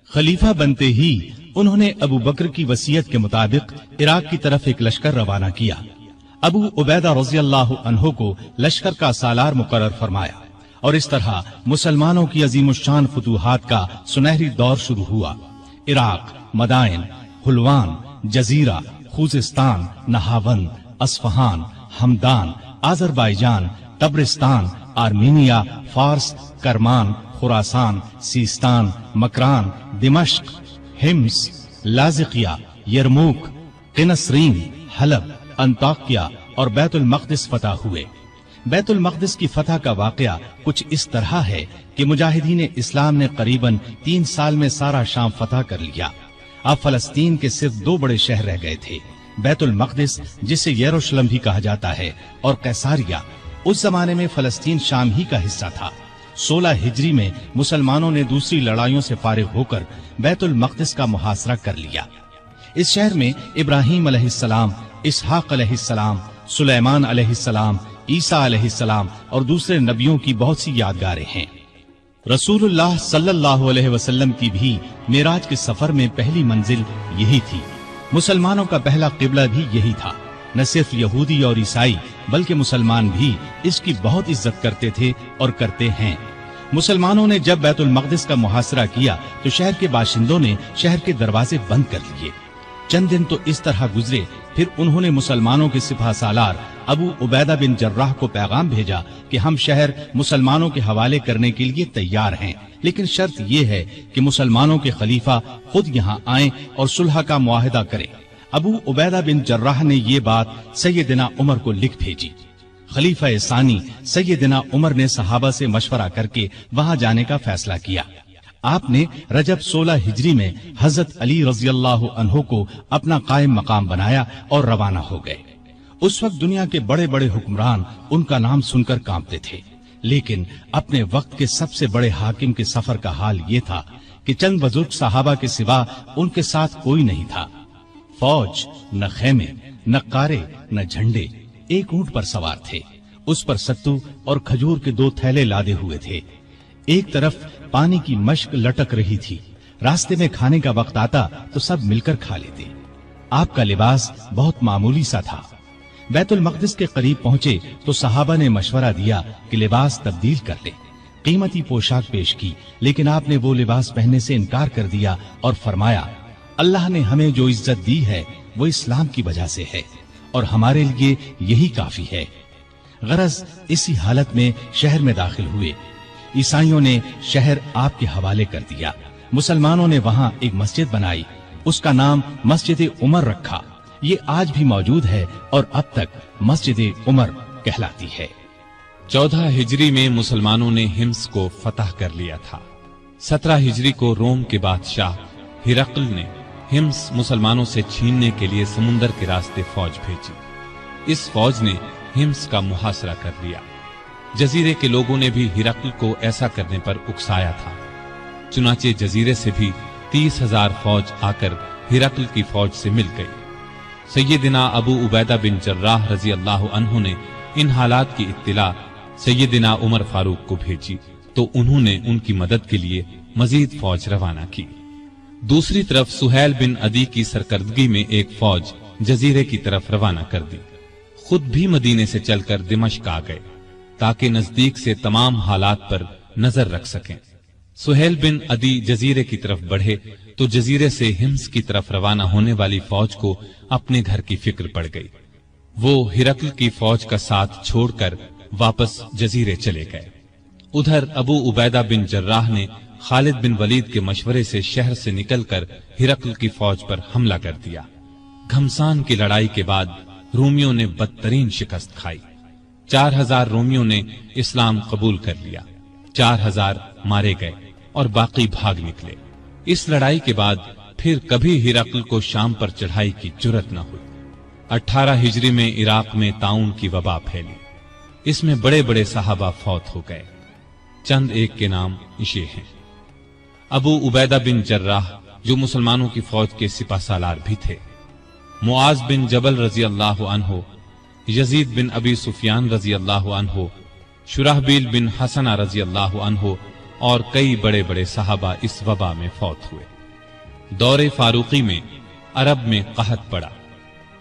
خلیفہ بنتے ہی انہوں نے ابو بکر کی وصیت کے مطابق عراق کی طرف ایک لشکر روانہ کیا۔ ابو عبیدہ رضی اللہ عنہ کو لشکر کا سالار مقرر فرمایا، اور اس طرح مسلمانوں کی عظیم الشان فتوحات کا سنہری دور شروع ہوا۔ Iraq, Madain, Hulwan, Jazira, Khuzestan, Nahavand, Isfahan, Hamadan, Azerbaijan, Tabaristan, Armenia, Fars, Kerman, خراسان، سیستان، مکران، دمشق، حمص، لاذقیہ، یرموک، قنسرین، حلب، انطاکیہ اور بیت المقدس فتح ہوئے۔ بیت المقدس کی فتح کا واقعہ کچھ اس طرح ہے کہ مجاہدین اسلام نے قریباً 3 سال میں سارا شام فتح کر لیا۔ اب فلسطین کے صرف 2 بڑے شہر رہ گئے تھے، بیت المقدس جسے یروشلم بھی کہا جاتا ہے، اور قیصاریہ۔ اس زمانے میں فلسطین شام ہی کا حصہ تھا۔ 16 ہجری میں مسلمانوں نے دوسری لڑائیوں سے فارغ ہو کر بیت المقدس کا محاصرہ کر لیا۔ اس شہر میں ابراہیم علیہ السلام، اسحاق علیہ السلام، سلیمان علیہ السلام، عیسیٰ علیہ السلام اور دوسرے نبیوں کی بہت سی یادگاریں ہیں۔ رسول اللہ صلی اللہ علیہ وسلم کی بھی معراج کے سفر میں پہلی منزل یہی تھی۔ مسلمانوں کا پہلا قبلہ بھی یہی تھا۔ نہ صرف یہودی اور عیسائی بلکہ مسلمان بھی اس کی بہت عزت کرتے تھے اور کرتے ہیں۔ مسلمانوں نے جب بیت المقدس کا محاصرہ کیا تو شہر کے باشندوں نے شہر کے دروازے بند کر لیے۔ چند دن تو اس طرح گزرے، پھر انہوں نے مسلمانوں کے سپہ سالار ابو عبیدہ بن جراح کو پیغام بھیجا کہ ہم شہر مسلمانوں کے حوالے کرنے کے لیے تیار ہیں، لیکن شرط یہ ہے کہ مسلمانوں کے خلیفہ خود یہاں آئیں اور صلح کا معاہدہ کریں۔ ابو عبیدہ بن جراح نے یہ بات سیدنا عمر کو لکھ بھیجی۔ خلیفہ ثانی سیدنا عمر نے صحابہ سے مشورہ کر کے وہاں جانے کا فیصلہ کیا۔ آپ نے رجب 16 ہجری میں حضرت علی رضی اللہ عنہ کو اپنا قائم مقام بنایا اور روانہ ہو گئے۔ اس وقت دنیا کے بڑے بڑے حکمران ان کا نام سن کر کانپتے تھے، لیکن اپنے وقت کے سب سے بڑے حاکم کے سفر کا حال یہ تھا کہ چند بزرگ صحابہ کے سوا ان کے ساتھ کوئی نہیں تھا۔ فوج، نہ خیمے، نہ قارے، نہ جھنڈے، ایک اونٹ پر سوار تھے۔ اس پر ستو اور کھجور کے 2 تھیلے لادے ہوئے تھے۔ ایک طرف پانی کی مشک لٹک رہی تھی۔ راستے میں کھانے کا وقت آتا تو سب مل کر کھا لیتے۔ آپ کا لباس بہت معمولی سا تھا۔ بیت المقدس کے قریب پہنچے تو صحابہ نے مشورہ دیا کہ لباس تبدیل کر لیں۔ قیمتی پوشاک پیش کی، لیکن آپ نے وہ لباس پہننے سے انکار کر دیا اور فرمایا، اللہ نے ہمیں جو عزت دی ہے وہ اسلام کی وجہ سے ہے، اور ہمارے لیے یہی کافی ہے۔ غرض اسی حالت میں شہر میں داخل ہوئے۔ عیسائیوں نے شہر آپ کے حوالے کر دیا۔ مسلمانوں نے وہاں ایک مسجد بنائی، اس کا نام مسجد عمر رکھا۔ یہ آج بھی موجود ہے اور اب تک مسجد عمر کہلاتی ہے۔ 14 ہجری میں مسلمانوں نے حمص کو فتح کر لیا تھا۔ 17 ہجری کو روم کے بادشاہ ہرقل نے حمص مسلمانوں سے چھیننے کے لیے سمندر کے راستے فوج بھیجی۔ اس فوج نے حمص کا محاصرہ کر لیا۔ جزیرے کے لوگوں نے بھی ہرقل کو ایسا کرنے پر اکسایا تھا، چنانچہ جزیرے سے بھی 30,000 فوج آ کر ہرقل کی فوج سے مل گئی۔ سیدنا ابو عبیدہ بن جراح رضی اللہ عنہ نے ان حالات کی اطلاع سیدنا عمر فاروق کو بھیجی تو انہوں نے ان کی مدد کے لیے مزید فوج روانہ کی۔ دوسری طرف سہیل بن عدی کی سرکردگی میں ایک فوج جزیرے کی طرف روانہ کر دی۔ خود بھی مدینے سے چل کر دمشق آ گئے تاکہ نزدیک سے تمام حالات پر نظر رکھ سکیں۔ سہیل بن عدی جزیرے کی طرف بڑھے تو جزیرے سے حمص کی طرف روانہ ہونے والی فوج کو اپنے گھر کی فکر پڑ گئی۔ وہ ہرقل کی فوج کا ساتھ چھوڑ کر واپس جزیرے چلے گئے۔ ادھر ابو عبیدہ بن جراح نے خالد بن ولید کے مشورے سے شہر سے نکل کر ہرقل کی فوج پر حملہ کر دیا۔ گھمسان کی لڑائی کے بعد رومیوں نے بدترین شکست کھائی۔ 4000 رومیوں نے اسلام قبول کر لیا، 4000 مارے گئے اور باقی بھاگ نکلے۔ اس لڑائی کے بعد پھر کبھی ہرقل کو شام پر چڑھائی کی جرت نہ ہوئی۔ 18 ہجری میں عراق میں طاعون کی وبا پھیلی، اس میں بڑے بڑے صحابہ فوت ہو گئے۔ چند ایک کے نام یہ ہیں: ابو عبیدہ بن جراح جو مسلمانوں کی فوج کے سپہ سالار بھی تھے، معاذ بن جبل رضی اللہ عنہ، یزید بن ابی سفیان رضی اللہ عنہ، شرحبیل بن حسنہ رضی اللہ عنہ اور کئی بڑے بڑے صحابہ اس وبا میں فوت ہوئے۔ دور فاروقی میں عرب میں قحط پڑا۔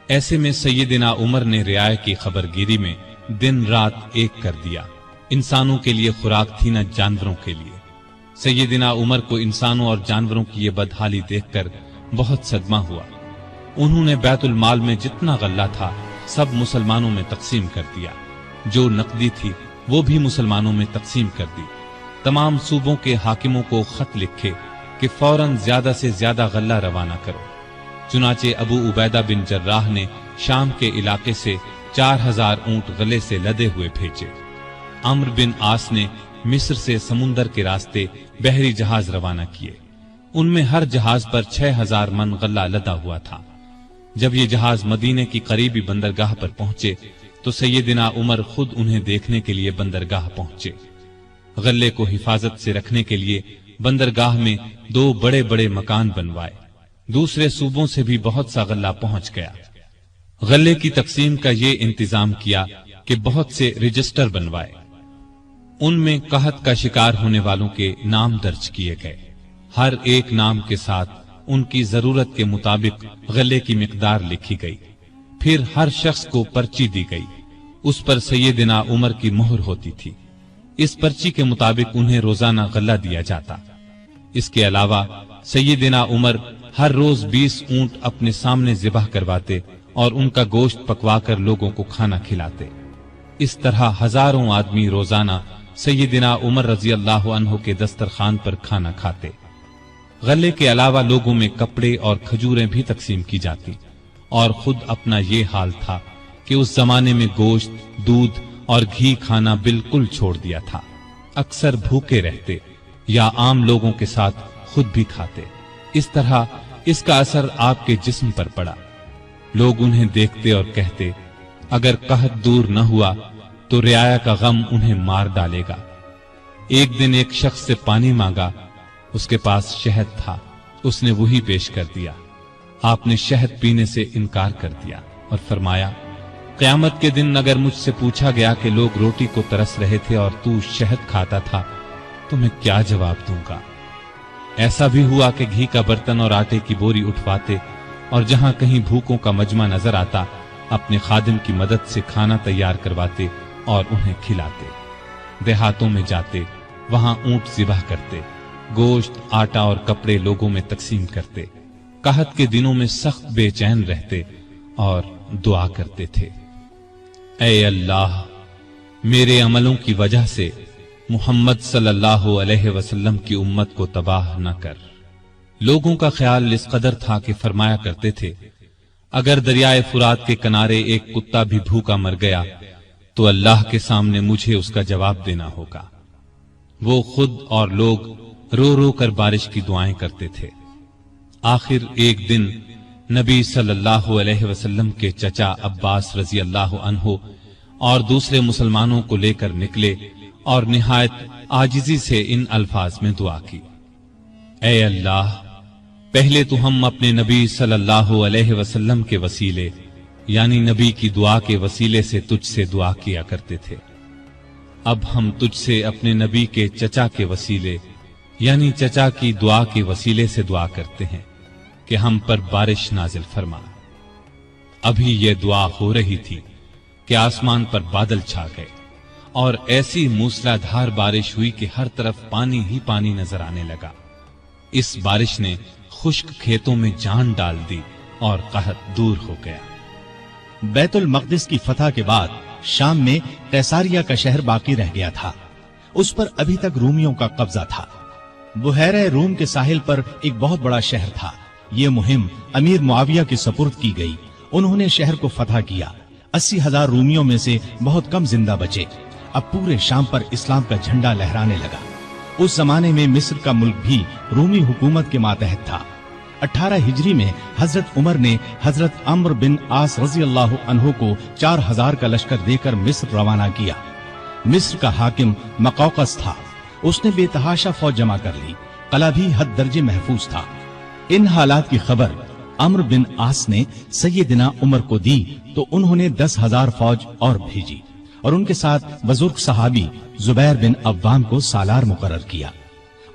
ایسے میں سیدنا عمر نے رعایا کی خبرگیری میں دن رات ایک کر دیا۔ انسانوں کے لیے خوراک تھی نہ جانوروں کے لیے۔ سیدنا عمر کو انسانوں اور جانوروں کی یہ بدحالی دیکھ کر بہت صدمہ ہوا۔ انہوں نے بیت المال میں جتنا غلہ تھا سب مسلمانوں میں تقسیم کر دیا، جو نقدی تھی وہ بھی مسلمانوں میں تقسیم کر دی۔ تمام صوبوں کے حاکموں کو خط لکھے کہ فوراً زیادہ سے زیادہ غلہ روانہ کرو۔ چنانچہ ابو عبیدہ بن جراح نے شام کے علاقے سے 4000 اونٹ غلے سے لدے ہوئے بھیجے۔ عمرو بن عاص نے مصر سے سمندر کے راستے بحری جہاز روانہ کیے۔ ان میں ہر جہاز پر 6000 من غلہ لدا ہوا تھا۔ جب یہ جہاز مدینے کی قریبی بندرگاہ پر پہنچے تو سیدنا عمر خود انہیں دیکھنے کے لیے بندرگاہ پہنچے۔ غلے کو حفاظت سے رکھنے کے لیے بندرگاہ میں 2 بڑے بڑے مکان بنوائے۔ دوسرے صوبوں سے بھی بہت سا غلہ پہنچ گیا۔ غلے کی تقسیم کا یہ انتظام کیا کہ بہت سے رجسٹر بنوائے۔ ان میں قحط کا شکار ہونے والوں کے نام درج کیے گئے۔ ہر ایک نام کے ساتھ ان کی ضرورت کے مطابق غلے کی مقدار لکھی گئی۔ پھر ہر شخص کو پرچی دی گئی، اس پر سیدنا عمر کی مہر ہوتی تھی۔ اس پرچی کے مطابق انہیں روزانہ غلہ دیا جاتا۔ اس کے علاوہ سیدنا عمر ہر روز 20 اونٹ اپنے سامنے ذبح کرواتے اور ان کا گوشت پکوا کر لوگوں کو کھانا کھلاتے۔ اس طرح ہزاروں آدمی روزانہ سیدنا عمر رضی اللہ عنہ کے دسترخوان پر کھانا کھاتے۔ غلے کے علاوہ لوگوں میں کپڑے اور کھجوریں بھی تقسیم کی جاتی، اور خود اپنا یہ حال تھا کہ اس زمانے میں گوشت، دودھ اور گھی کھانا بالکل چھوڑ دیا تھا۔ اکثر بھوکے رہتے یا عام لوگوں کے ساتھ خود بھی کھاتے۔ اس طرح اس کا اثر آپ کے جسم پر پڑا۔ لوگ انہیں دیکھتے اور کہتے، اگر قحط دور نہ ہوا تو رعایا کا غم انہیں مار ڈالے گا۔ ایک دن ایک شخص سے پانی مانگا، اس کے پاس شہد تھا، اس نے وہی پیش کر دیا۔ آپ نے شہد پینے سے انکار کر دیا اور فرمایا، قیامت کے دن اگر مجھ سے پوچھا گیا کہ لوگ روٹی کو ترس رہے تھے اور تو شہد کھاتا تھا تو میں کیا جواب دوں گا؟ ایسا بھی ہوا کہ گھی کا برتن اور آٹے کی بوری اٹھواتے اور جہاں کہیں بھوکوں کا مجمع نظر آتا اپنے خادم کی مدد سے کھانا تیار کرواتے اور انہیں کھلاتے۔ دیہاتوں میں جاتے، وہاں اونٹ ذبح کرتے، گوشت، آٹا اور کپڑے لوگوں میں تقسیم کرتے۔ قحط کے دنوں میں سخت بے چین رہتے اور دعا کرتے تھے، اے اللہ، میرے عملوں کی وجہ سے محمد صلی اللہ علیہ وسلم کی امت کو تباہ نہ کر۔ لوگوں کا خیال اس قدر تھا کہ فرمایا کرتے تھے، اگر دریائے فرات کے کنارے ایک کتا بھی بھوکا مر گیا تو اللہ کے سامنے مجھے اس کا جواب دینا ہوگا۔ وہ خود اور لوگ رو رو کر بارش کی دعائیں کرتے تھے۔ آخر ایک دن نبی صلی اللہ علیہ وسلم کے چچا عباس رضی اللہ عنہ اور دوسرے مسلمانوں کو لے کر نکلے اور نہایت عاجزی سے ان الفاظ میں دعا کی، اے اللہ، پہلے تو ہم اپنے نبی صلی اللہ علیہ وسلم کے وسیلے یعنی نبی کی دعا کے وسیلے سے تجھ سے دعا کیا کرتے تھے، اب ہم تجھ سے اپنے نبی کے چچا کے وسیلے یعنی چچا کی دعا کے وسیلے سے دعا کرتے ہیں کہ ہم پر بارش نازل فرما۔ ابھی یہ دعا ہو رہی تھی کہ آسمان پر بادل چھا گئے اور ایسی موسلا دھار بارش ہوئی کہ ہر طرف پانی ہی پانی نظر آنے لگا۔ اس بارش نے خشک کھیتوں میں جان ڈال دی اور قحط دور ہو گیا۔ بیت المقدس کی فتح کے بعد شام میں قیصاریہ کا شہر باقی رہ گیا تھا، اس پر ابھی تک رومیوں کا قبضہ تھا۔ بحیرہ روم کے ساحل پر ایک بہت بڑا شہر تھا۔ یہ مہم امیر معاویہ کے سپرد کی گئی۔ انہوں نے شہر کو فتح کیا۔ 80,000 رومیوں میں سے بہت کم زندہ بچے۔ اب پورے شام پر اسلام کا جھنڈا لہرانے لگا۔ اس زمانے میں مصر کا ملک بھی رومی حکومت کے ماتحت تھا۔ 18 ہجری میں حضرت عمر نے حضرت عمرو بن عاص رضی اللہ عنہ کو 4000 کا لشکر دے کر مصر روانہ کیا۔ مصر کا حاکم مقوقس تھا۔ اس نے بے تحاشا فوج جمع کر لی۔ قلعہ بھی حد درجے محفوظ تھا۔ ان حالات کی خبر عمرو بن عاص نے سیدنا عمر کو دی تو انہوں نے 10,000 فوج اور بھیجی اور ان کے ساتھ بزرگ صحابی زبیر بن عوام کو سالار مقرر کیا۔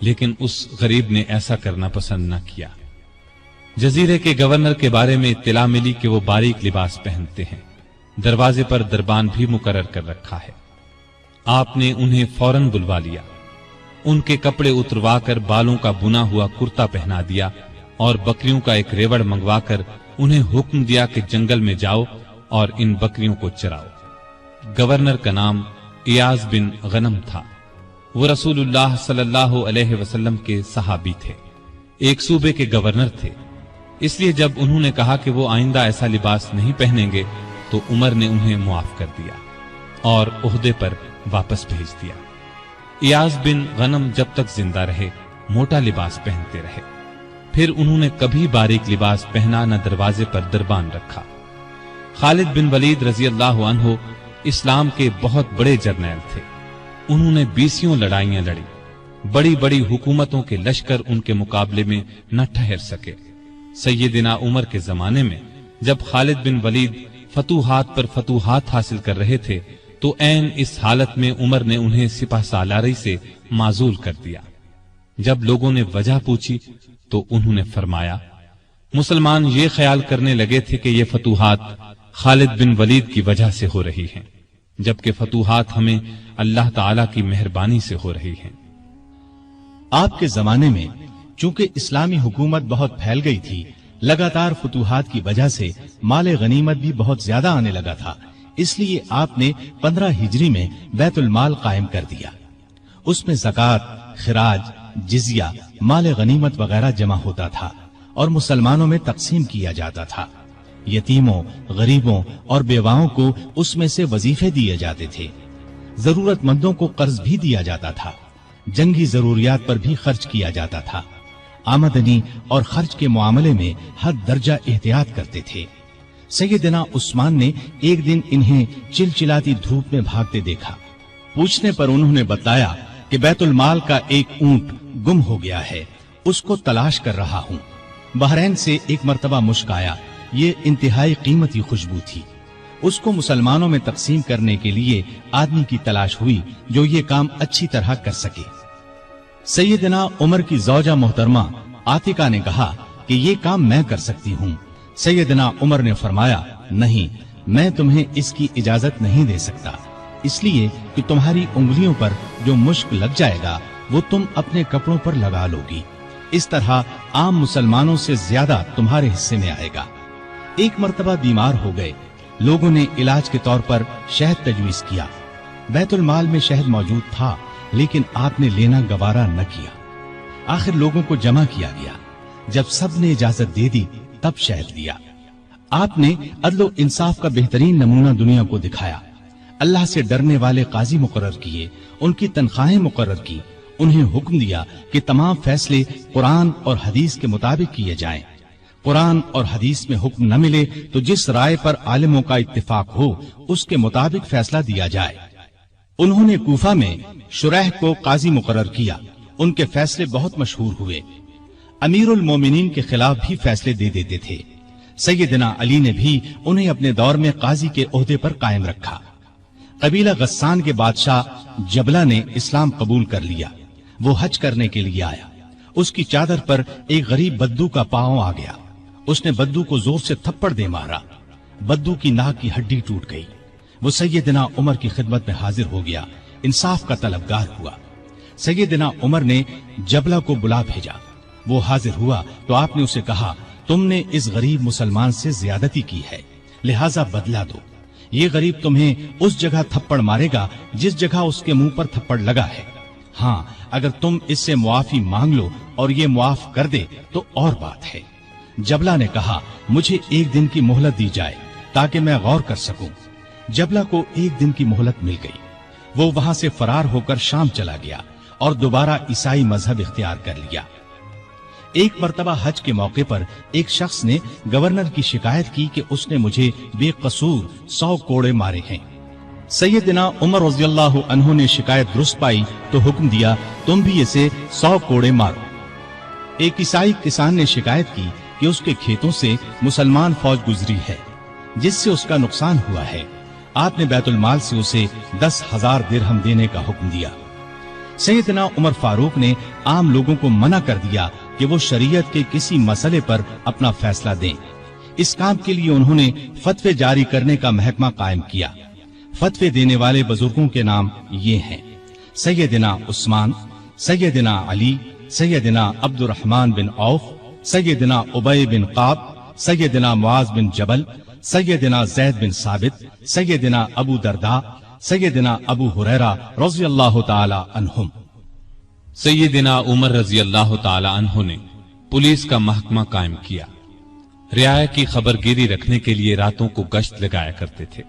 لیکن اس غریب نے ایسا کرنا پسند نہ کیا۔ جزیرے کے گورنر کے بارے میں اطلاع ملی کہ وہ باریک لباس پہنتے ہیں، دروازے پر دربان بھی مقرر کر رکھا ہے۔ آپ نے انہیں فوراً بلوا لیا، ان کے کپڑے اتروا کر بالوں کا بنا ہوا کرتا پہنا دیا اور بکریوں کا ایک ریوڑ منگوا کر انہیں حکم دیا کہ جنگل میں جاؤ اور ان بکریوں کو چراؤ۔ گورنر کا نام ایاز بن غنم تھا، وہ رسول اللہ صلی اللہ علیہ وسلم کے صحابی تھے، ایک صوبے کے گورنر تھے۔ اس لیے جب انہوں نے کہا کہ وہ آئندہ ایسا لباس نہیں پہنیں گے تو عمر نے انہیں معاف کر دیا اور عہدے پر واپس بھیج دیا۔ ایاز بن غنم جب تک زندہ رہے موٹا لباس پہنتے رہے، پھر انہوں نے کبھی باریک لباس پہنا نہ دروازے پر دربان رکھا۔ خالد بن ولید رضی اللہ عنہ اسلام کے بہت بڑے جرنیل تھے، انہوں نے 20 لڑائیاں لڑی، بڑی بڑی حکومتوں کے لشکر ان کے مقابلے میں نہ ٹھہر سکے۔ سیدنا عمر کے زمانے میں جب خالد بن ولید فتوحات پر فتوحات حاصل کر رہے تھے تو عین اس حالت میں عمر نے انہیں سپہ سالاری سے معزول کر دیا۔ جب لوگوں نے وجہ پوچھی تو انہوں نے فرمایا، مسلمان یہ خیال کرنے لگے تھے کہ یہ فتوحات خالد بن ولید کی وجہ سے ہو رہی ہیں، جبکہ فتوحات ہمیں اللہ تعالی کی مہربانی سے ہو رہی ہیں۔ آپ کے زمانے میں چونکہ اسلامی حکومت بہت پھیل گئی تھی، لگاتار فتوحات کی وجہ سے مال غنیمت بھی بہت زیادہ آنے لگا تھا، اس لیے آپ نے 15 ہجری میں بیت المال قائم کر دیا۔ اس میں زکوٰۃ، خراج، جزیہ، مال غنیمت وغیرہ جمع ہوتا تھا اور مسلمانوں میں تقسیم کیا جاتا تھا۔ یتیموں، غریبوں اور بیواؤں کو اس میں سے وظیفے دیے جاتے تھے۔ ضرورت مندوں کو قرض بھی دیا جاتا تھا، جنگی ضروریات پر بھی خرچ کیا جاتا تھا۔ آمدنی اور خرچ کے معاملے میں حد درجہ احتیاط کرتے تھے۔ سیدنا عثمان نے ایک دن انہیں چلچلاتی دھوپ میں بھاگتے دیکھا۔ پوچھنے پر انہوں نے بتایا کہ بیت المال کا ایک اونٹ گم ہو گیا ہے، اس کو تلاش کر رہا ہوں۔ بحرین سے ایک مرتبہ مشک آیا، یہ انتہائی قیمتی خوشبو تھی۔ اس کو مسلمانوں میں تقسیم کرنے کے لیے آدمی کی تلاش ہوئی جو یہ کام اچھی طرح کر سکے۔ سیدنا عمر کی زوجہ محترمہ عاتقہ نے کہا کہ یہ کام میں کر سکتی ہوں۔ سیدنا عمر نے فرمایا، نہیں، میں تمہیں اس کی اجازت نہیں دے سکتا، اس لیے کہ تمہاری انگلیوں پر جو مشک لگ جائے گا وہ تم اپنے کپڑوں پر لگا لو گی، اس طرح عام مسلمانوں سے زیادہ تمہارے حصے میں آئے گا۔ ایک مرتبہ بیمار ہو گئے، لوگوں نے علاج کے طور پر شہد تجویز کیا۔ بیت المال میں شہد موجود تھا لیکن آپ نے لینا گوارا نہ کیا۔ آخر لوگوں کو جمع کیا گیا، جب سب نے اجازت دے دی تب شہد لیا۔ آپ نے عدل و انصاف کا بہترین نمونہ دنیا کو دکھایا، اللہ سے ڈرنے والے قاضی مقرر کیے، ان کی تنخواہیں مقرر کی، انہیں حکم دیا کہ تمام فیصلے قرآن اور حدیث کے مطابق کیے جائیں۔ قرآن اور حدیث میں حکم نہ ملے تو جس رائے پر عالموں کا اتفاق ہو اس کے مطابق فیصلہ دیا جائے۔ انہوں نے کوفہ میں شریح کو قاضی مقرر کیا، ان کے فیصلے بہت مشہور ہوئے۔ امیر المومنین کے خلاف بھی فیصلے دے دیتے تھے۔ سیدنا علی نے بھی انہیں اپنے دور میں قاضی کے عہدے پر قائم رکھا۔ قبیلہ غسان کے بادشاہ جبلہ نے اسلام قبول کر لیا، وہ حج کرنے کے لیے آیا۔ اس کی چادر پر ایک غریب بدو کا پاؤں آ گیا، اس نے بدو کو زور سے تھپڑ دے مارا، بدو کی ناک کی ہڈی ٹوٹ گئی۔ وہ سیدنا عمر کی خدمت میں حاضر ہو گیا، انصاف کا طلبگار ہوا۔ سیدنا عمر نے جبلہ کو بلا بھیجا، وہ حاضر ہوا تو آپ نے اسے کہا، تم نے اس غریب مسلمان سے زیادتی کی ہے، لہذا بدلہ دو۔ یہ غریب تمہیں اس جگہ تھپڑ مارے گا جس جگہ اس کے منہ پر تھپڑ لگا ہے۔ ہاں، اگر تم اس سے معافی مانگ لو اور یہ معاف کر دے تو اور بات ہے۔ جبلہ نے کہا، مجھے ایک دن کی مہلت دی جائے تاکہ میں غور کر سکوں۔ جبلہ کو ایک دن کی مہلت مل گئی، وہ وہاں سے فرار ہو کر شام چلا گیا اور دوبارہ عیسائی مذہب اختیار کر لیا۔ ایک مرتبہ حج کے موقع پر ایک شخص نے گورنر کی شکایت کی کہ اس نے مجھے بے قصور 100 کوڑے مارے ہیں۔ سیدنا عمر رضی اللہ عنہ نے شکایت درست پائی تو حکم دیا، تم بھی اسے 100 کوڑے مارو۔ ایک عیسائی کسان نے شکایت کی کہ اس کے کھیتوں سے مسلمان فوج گزری ہے جس سے اس کا نقصان ہوا ہے۔ آپ نے بیت المال سے اسے 10,000 درہم دینے کا حکم دیا۔ سیدنا عمر فاروق نے عام لوگوں کو منع کر دیا کہ وہ شریعت کے کسی مسئلے پر اپنا فیصلہ دیں۔ اس کام کے لیے انہوں نے فتوے جاری کرنے کا محکمہ قائم کیا۔ فتوے دینے والے بزرگوں کے نام یہ ہیں: سیدنا عثمان، سیدنا علی، سیدنا عبد الرحمن بن عوف، سیدنا ابی بن قعب، سیدنا معاذ بن جبل، سیدنا زید بن ثابت، سیدنا ابو درداء، سیدنا ابو ہریرہ رضی اللہ تعالی عنہم۔ سیدنا عمر رضی اللہ تعالی عنہ نے پولیس کا محکمہ قائم کیا۔ رعایا کی خبرگیری رکھنے کے لیے راتوں کو گشت لگایا کرتے تھے۔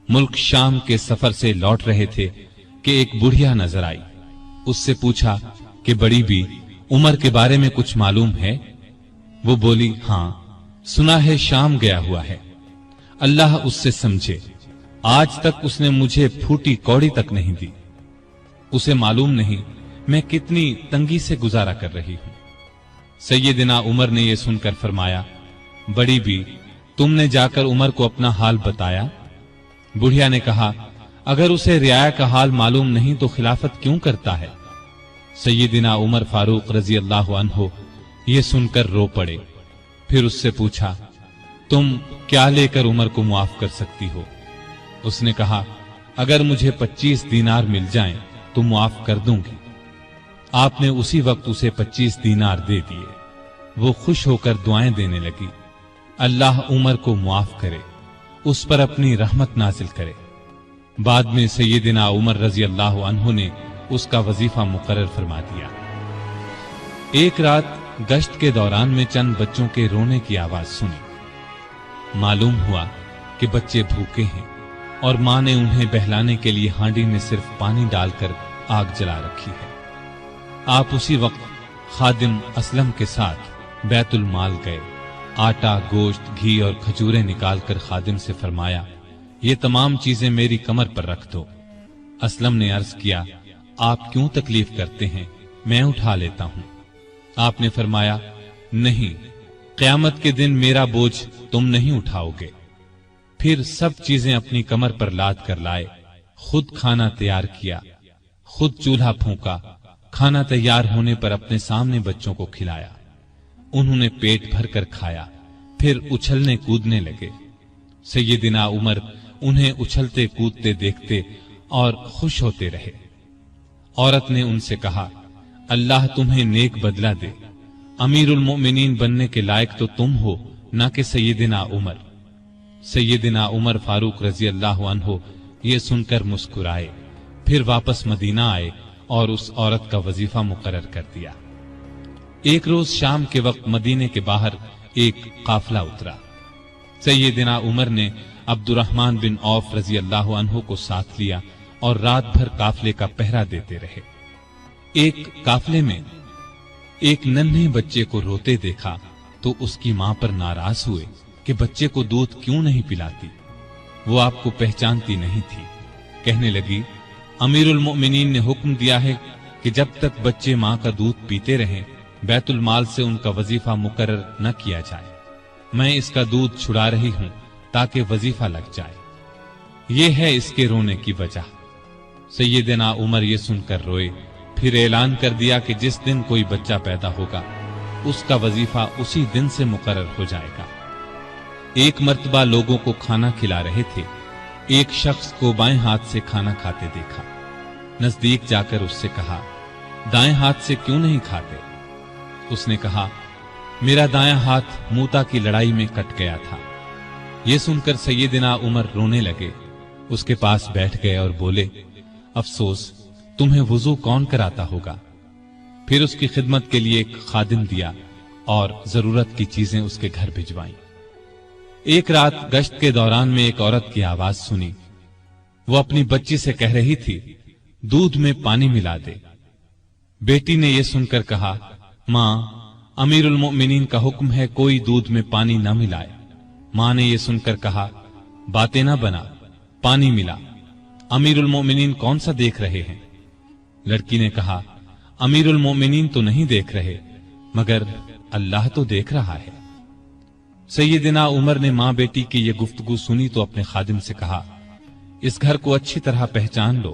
ملک شام کے سفر سے لوٹ رہے تھے کہ ایک بڑھیا نظر آئی۔ اس سے پوچھا کہ بڑی بی، عمر کے بارے میں کچھ معلوم ہے؟ وہ بولی، ہاں سنا ہے شام گیا ہوا ہے، اللہ اس سے سمجھے، آج تک اس نے مجھے پھوٹی کوڑی تک نہیں دی، اسے معلوم نہیں میں کتنی تنگی سے گزارا کر رہی ہوں۔ سیدنا عمر نے یہ سن کر فرمایا، بڑی بی، تم نے جا کر عمر کو اپنا حال بتایا؟ بڑھیا نے کہا، اگر اسے رعایا کا حال معلوم نہیں تو خلافت کیوں کرتا ہے؟ سیدنا عمر فاروق رضی اللہ عنہ یہ سن کر رو پڑے۔ پھر اس سے پوچھا، تم کیا لے کر عمر کو معاف کر سکتی ہو؟ اس نے کہا، اگر مجھے 25 دینار مل جائیں تو معاف کر دوں گی۔ آپ نے اسی وقت اسے 25 دینار دے دیے۔ وہ خوش ہو کر دعائیں دینے لگی، اللہ عمر کو معاف کرے، اس پر اپنی رحمت نازل کرے۔ بعد میں سیدنا عمر رضی اللہ عنہ نے اس کا وظیفہ مقرر فرما دیا۔ ایک رات گشت کے دوران میں چند بچوں کے رونے کی آواز سنی۔ معلوم ہوا کہ بچے بھوکے ہیں اور ماں نے انہیں بہلانے کے لیے ہانڈی میں صرف پانی ڈال کر آگ جلا رکھی ہے۔ آپ اسی وقت خادم اسلم کے ساتھ بیت المال گئے۔ آٹا، گوشت، گھی اور کھجوریں نکال کر خادم سے فرمایا، یہ تمام چیزیں میری کمر پر رکھ دو۔ اسلم نے عرض کیا، آپ کیوں تکلیف کرتے ہیں، میں اٹھا لیتا ہوں۔ آپ نے فرمایا، نہیں، قیامت کے دن میرا بوجھ تم نہیں اٹھاؤ گے۔ پھر سب چیزیں اپنی کمر پر لاد کر لائے، خود کھانا تیار کیا، خود چولہا پھونکا، کھانا تیار ہونے پر اپنے سامنے بچوں کو کھلایا۔ انہوں نے پیٹ بھر کر کھایا، پھر اچھلنے کودنے لگے۔ سیدنا عمر انہیں اچھلتے کودتے دیکھتے اور خوش ہوتے رہے۔ عورت نے ان سے کہا، اللہ تمہیں نیک بدلہ دے، امیر المؤمنین بننے کے لائق تو تم ہو، نہ کہ سیدنا عمر۔ سیدنا عمر فاروق رضی اللہ عنہ یہ سن کر مسکرائے، پھر واپس مدینہ آئے اور اس عورت کا وظیفہ مقرر کر دیا۔ ایک روز شام کے وقت مدینے کے باہر ایک قافلہ اترا۔ سیدنا عمر نے عبد الرحمن بن عوف رضی اللہ عنہ کو ساتھ لیا اور رات بھر قافلے کا پہرا دیتے رہے۔ ایک قافلے میں ایک ننھے بچے کو روتے دیکھا تو اس کی ماں پر ناراض ہوئے کہ بچے کو دودھ کیوں نہیں پلاتی۔ وہ آپ کو پہچانتی نہیں تھی۔ کہنے لگی، امیر المؤمنین نے حکم دیا ہے کہ جب تک بچے ماں کا دودھ پیتے رہیں بیت المال سے ان کا وظیفہ مقرر نہ کیا جائے۔ میں اس کا دودھ چھڑا رہی ہوں تاکہ وظیفہ لگ جائے۔ یہ ہے اس کے رونے کی وجہ۔ سیدنا عمر یہ سن کر روئے، پھر اعلان کر دیا کہ جس دن کوئی بچہ پیدا ہوگا اس کا وظیفہ اسی دن سے مقرر ہو جائے گا۔ ایک مرتبہ لوگوں کو کھانا کھلا رہے تھے، ایک شخص کو بائیں ہاتھ سے کھانا کھاتے دیکھا۔ نزدیک جا کر اس سے کہا، دائیں ہاتھ سے کیوں نہیں کھاتے؟ اس نے کہا، میرا دایاں ہاتھ موتا کی لڑائی میں کٹ گیا تھا۔ یہ سن کر سیدنا عمر رونے لگے، اس کے پاس بیٹھ گئے اور بولے، افسوس، تمہیں وضو کون کراتا ہوگا؟ پھر اس کی خدمت کے لیے ایک خادم دیا اور ضرورت کی چیزیں اس کے گھر بھجوائیں۔ ایک رات گشت کے دوران میں ایک عورت کی آواز سنی۔ وہ اپنی بچی سے کہہ رہی تھی، دودھ میں پانی ملا دے۔ بیٹی نے یہ سن کر کہا، ماں، امیر المؤمنین کا حکم ہے کوئی دودھ میں پانی نہ ملائے۔ ماں نے یہ سن کر کہا، باتیں نہ بنا، پانی ملا، امیر المؤمنین کون سا دیکھ رہے ہیں؟ لڑکی نے کہا، امیر المؤمنین تو نہیں دیکھ رہے، مگر اللہ تو دیکھ رہا ہے۔ سیدنا عمر نے ماں بیٹی کی یہ گفتگو سنی تو اپنے خادم سے کہا، اس گھر کو اچھی طرح پہچان لو،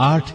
8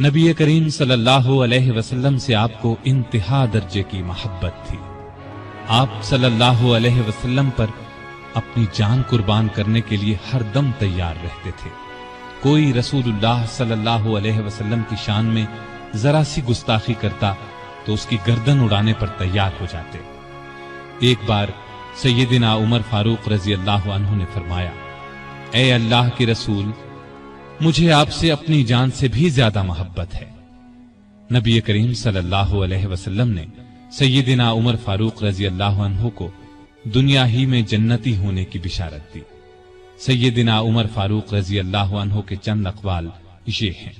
نبی کریم صلی اللہ علیہ وسلم سے آپ کو انتہا درجے کی محبت تھی۔ آپ صلی اللہ علیہ وسلم پر اپنی جان قربان کرنے کے لیے ہر دم تیار رہتے تھے۔ کوئی رسول اللہ صلی اللہ علیہ وسلم کی شان میں ذرا سی گستاخی کرتا تو اس کی گردن اڑانے پر تیار ہو جاتے۔ ایک بار سیدنا عمر فاروق رضی اللہ عنہ نے فرمایا، اے اللہ کے رسول، مجھے آپ سے اپنی جان سے بھی زیادہ محبت ہے۔ نبی کریم صلی اللہ علیہ وسلم نے سیدنا عمر فاروق رضی اللہ عنہ کو دنیا ہی میں جنتی ہونے کی بشارت دی۔ سیدنا عمر فاروق رضی اللہ عنہ کے چند اقوال یہ ہیں: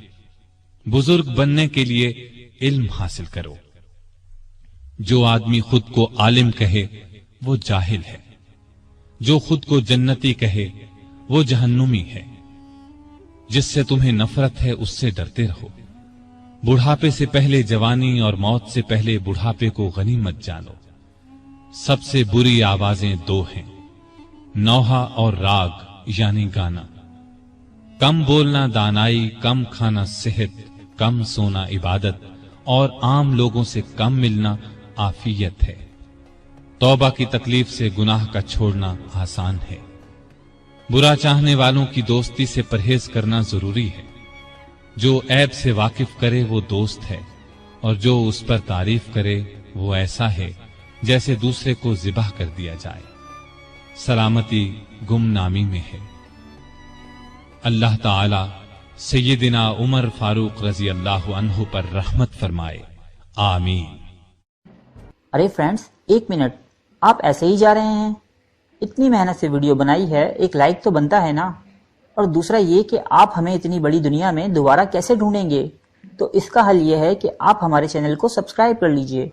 بزرگ بننے کے لیے علم حاصل کرو۔ جو آدمی خود کو عالم کہے وہ جاہل ہے، جو خود کو جنتی کہے وہ جہنمی ہے۔ جس سے تمہیں نفرت ہے اس سے ڈرتے رہو۔ بڑھاپے سے پہلے جوانی اور موت سے پہلے بڑھاپے کو غنیمت جانو۔ سب سے بری آوازیں دو ہیں، نوحہ اور راگ یعنی گانا۔ کم بولنا دانائی، کم کھانا صحت، کم سونا عبادت، اور عام لوگوں سے کم ملنا عافیت ہے۔ توبہ کی تکلیف سے گناہ کا چھوڑنا آسان ہے۔ برا چاہنے والوں کی دوستی سے پرہیز کرنا ضروری ہے۔ جو عیب سے واقف کرے وہ دوست ہے، اور جو اس پر تعریف کرے وہ ایسا ہے جیسے دوسرے کو ذبح کر دیا جائے۔ سلامتی گمنامی میں ہے۔ اللہ تعالی سیدنا عمر فاروق رضی اللہ عنہ پر رحمت فرمائے، آمین۔ ارے فرینڈز، 1 منٹ، آپ ایسے ہی جا رہے ہیں؟ اتنی محنت سے ویڈیو بنائی ہے، ایک لائک تو بنتا ہے نا؟ اور دوسرا یہ کہ آپ ہمیں اتنی بڑی دنیا میں دوبارہ کیسے ڈھونڈیں گے؟ تو اس کا حل یہ ہے کہ آپ ہمارے چینل کو سبسکرائب کر لیجئے۔